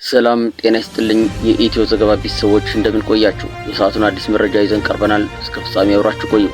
ሰላም ጤና ይስጥልኝ የኢትዮ ዘገባ ቤተሰቦች እንደምን ቆያችሁ? የሰዓቱን አዲስ መረጃ ይዘን ቀርበናል። እስከ ፍጻሜ አብራችሁ ቆዩ።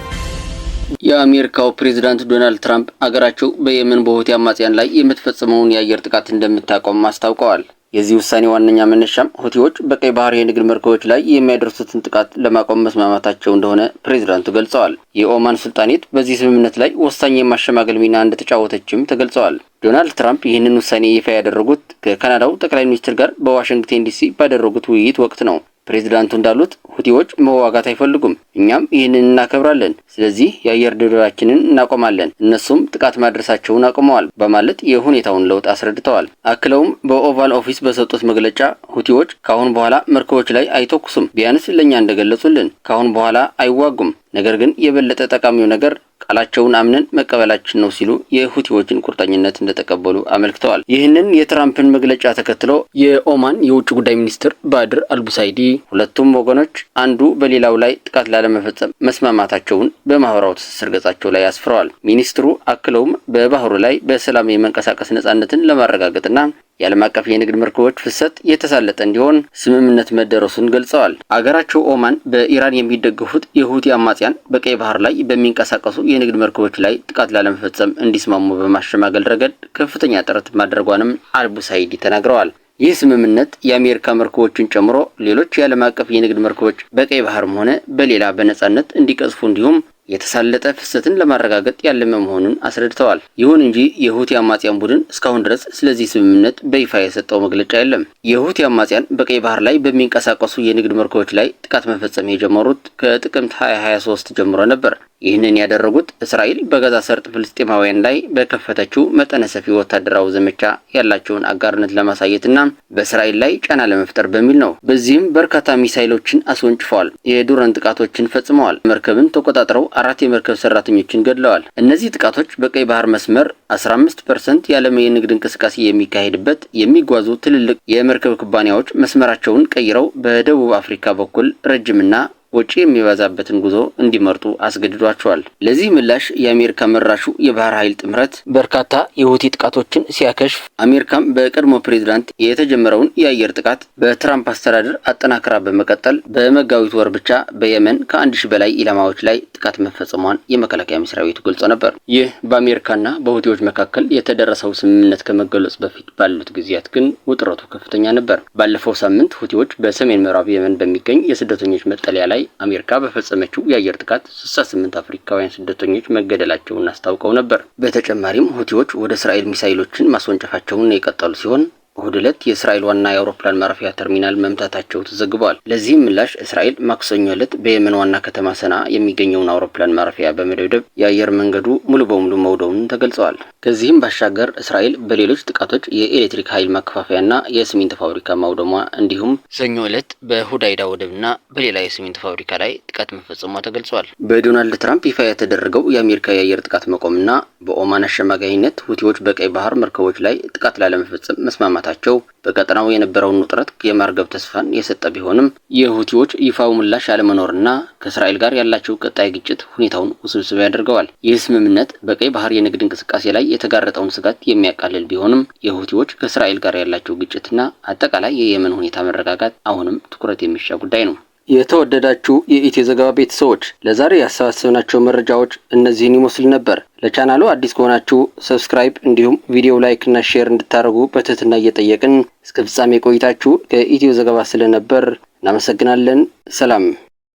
የአሜሪካው ፕሬዝዳንት ዶናልድ ትራምፕ አገራቸው በየመን በሁቲ አማጽያን ላይ የምትፈጽመውን የአየር ጥቃት እንደምታቆም አስታውቀዋል። የዚህ ውሳኔ ዋነኛ መነሻም ሁቲዎች በቀይ ባህር የንግድ መርከቦች ላይ የሚያደርሱትን ጥቃት ለማቆም መስማማታቸው እንደሆነ ፕሬዝዳንቱ ገልጸዋል። የኦማን ሱልጣኔት በዚህ ስምምነት ላይ ወሳኝ የማሸማገል ሚና እንደተጫወተችም ተገልጸዋል። ዶናልድ ትራምፕ ይህንን ውሳኔ ይፋ ያደረጉት ከካናዳው ጠቅላይ ሚኒስትር ጋር በዋሽንግተን ዲሲ ባደረጉት ውይይት ወቅት ነው። ፕሬዝዳንቱ እንዳሉት ሁቲዎች መዋጋት አይፈልጉም፣ እኛም ይህንን እናከብራለን። ስለዚህ የአየር ድብደባችንን እናቆማለን፣ እነሱም ጥቃት ማድረሳቸውን አቁመዋል በማለት የሁኔታውን ለውጥ አስረድተዋል። አክለውም በኦቫል ኦፊስ በሰጡት መግለጫ ሁቲዎች ካሁን በኋላ መርከቦች ላይ አይተኩሱም፣ ቢያንስ ለኛ እንደገለጹልን ካሁን በኋላ አይዋጉም። ነገር ግን የበለጠ ጠቃሚው ነገር ቃላቸውን አምነን መቀበላችን ነው ሲሉ የሁቲዎችን ቁርጠኝነት እንደተቀበሉ አመልክተዋል። ይህንን የትራምፕን መግለጫ ተከትሎ የኦማን የውጭ ጉዳይ ሚኒስትር ባድር አልቡሳይዲ ሁለቱም ወገኖች አንዱ በሌላው ላይ ጥቃት ላለመፈጸም መስማማታቸውን በማህበራዊ ትስስር ገጻቸው ላይ አስፍረዋል። ሚኒስትሩ አክለውም በባህሩ ላይ በሰላም የመንቀሳቀስ ነጻነትን ለማረጋገጥና የዓለም አቀፍ የንግድ መርከቦች ፍሰት የተሳለጠ እንዲሆን ስምምነት መደረሱን ገልጸዋል። አገራቸው ኦማን በኢራን የሚደገፉት የሁቲ አማጽያን በቀይ ባህር ላይ በሚንቀሳቀሱ የንግድ መርከቦች ላይ ጥቃት ላለመፈጸም እንዲስማሙ በማሸማገል ረገድ ከፍተኛ ጥረት ማድረጓንም አልቡሳይዲ ተናግረዋል። ይህ ስምምነት የአሜሪካ መርከቦችን ጨምሮ ሌሎች የዓለም አቀፍ የንግድ መርከቦች በቀይ ባህርም ሆነ በሌላ በነጻነት እንዲቀዝፉ እንዲሁም የተሳለጠ ፍሰትን ለማረጋገጥ ያለመ መሆኑን አስረድተዋል። ይሁን እንጂ የሁቲ አማጽያን ቡድን እስካሁን ድረስ ስለዚህ ስምምነት በይፋ የሰጠው መግለጫ የለም። የሁቲ አማጽያን በቀይ ባህር ላይ በሚንቀሳቀሱ የንግድ መርከቦች ላይ ጥቃት መፈጸም የጀመሩት ከጥቅምት 2023 ጀምሮ ነበር። ይህንን ያደረጉት እስራኤል በጋዛ ሰርጥ ፍልስጤማውያን ላይ በከፈተችው መጠነ ሰፊ ወታደራዊ ዘመቻ ያላቸውን አጋርነት ለማሳየትና በእስራኤል ላይ ጫና ለመፍጠር በሚል ነው። በዚህም በርካታ ሚሳይሎችን አስወንጭፈዋል፣ የድሮን ጥቃቶችን ፈጽመዋል፣ መርከብን ተቆጣጥረው 4 የመርከብ ሰራተኞችን ገድለዋል። እነዚህ ጥቃቶች በቀይ ባህር መስመር 15% የዓለም የንግድ እንቅስቃሴ የሚካሄድበት የሚጓዙ ትልልቅ የመርከብ ኩባንያዎች መስመራቸውን ቀይረው በደቡብ አፍሪካ በኩል ረጅምና ወጪ የሚበዛበትን ጉዞ እንዲመርጡ አስገድዷቸዋል። ለዚህ ምላሽ የአሜሪካ መራሹ የባህር ኃይል ጥምረት በርካታ የሁቲ ጥቃቶችን ሲያከሽፍ፣ አሜሪካም በቀድሞ ፕሬዝዳንት የተጀመረውን የአየር ጥቃት በትራምፕ አስተዳደር አጠናክራ በመቀጠል በመጋቢት ወር ብቻ በየመን ከ1000 በላይ ኢላማዎች ላይ ጥቃት መፈጸሟን የመከላከያ መስሪያ ቤቱ ገልጾ ነበር። ይህ በአሜሪካና በሁቲዎች መካከል የተደረሰው ስምምነት ከመገለጹ በፊት ባሉት ጊዜያት ግን ውጥረቱ ከፍተኛ ነበር። ባለፈው ሳምንት ሁቲዎች በሰሜን ምዕራብ የመን በሚገኝ የስደተኞች መጠለያ ላይ አሜሪካ በፈጸመችው የአየር ጥቃት 68 አፍሪካውያን ስደተኞች መገደላቸውን አስታውቀው ነበር። በተጨማሪም ሁቲዎች ወደ እስራኤል ሚሳይሎችን ማስወንጨፋቸውን የቀጠሉ ሲሆን እሁድ ዕለት የእስራኤል ዋና የአውሮፕላን ማረፊያ ተርሚናል መምታታቸው ተዘግቧል። ለዚህም ምላሽ እስራኤል ማክሰኞ ዕለት በየመን ዋና ከተማ ሰንዓ የሚገኘውን አውሮፕላን ማረፊያ በመደብደብ የአየር መንገዱ ሙሉ በሙሉ መውደሙን ተገልጸዋል። ከዚህም ባሻገር እስራኤል በሌሎች ጥቃቶች የኤሌክትሪክ ኃይል ማከፋፈያና የሲሚንቶ ፋብሪካ ማውደሟ እንዲሁም ሰኞ ዕለት በሁዳይዳ ወደብና በሌላ የሲሚንቶ ፋብሪካ ላይ ጥቃት መፈጸሟ ተገልጿል። በዶናልድ ትራምፕ ይፋ የተደረገው የአሜሪካ የአየር ጥቃት መቆምና በኦማን አሸማጋይነት ሁቲዎች በቀይ ባህር መርከቦች ላይ ጥቃት ላለመፈጸም መስማማት ታቸው በቀጠናው የነበረውን ውጥረት የማርገብ ተስፋን የሰጠ ቢሆንም የሁቲዎች ይፋው ምላሽ አለመኖርና ከእስራኤል ጋር ያላቸው ቀጣይ ግጭት ሁኔታውን ውስብስብ ያደርገዋል። ይህ ስምምነት በቀይ ባህር የንግድ እንቅስቃሴ ላይ የተጋረጠውን ስጋት የሚያቃልል ቢሆንም የሁቲዎች ከእስራኤል ጋር ያላቸው ግጭትና አጠቃላይ የየመን ሁኔታ መረጋጋት አሁንም ትኩረት የሚሻ ጉዳይ ነው። የተወደዳችሁ የኢትዮ ዘገባ ቤተሰቦች ለዛሬ ያሰባሰብናቸው መረጃዎች እነዚህን ይመስል ነበር። ለቻናሉ አዲስ ከሆናችሁ ሰብስክራይብ እንዲሁም ቪዲዮ ላይክ እና ሼር እንድታደርጉ በትህትና እየጠየቅን እስከ ፍጻሜ ቆይታችሁ ከኢትዮ ዘገባ ስለነበር እናመሰግናለን። ሰላም።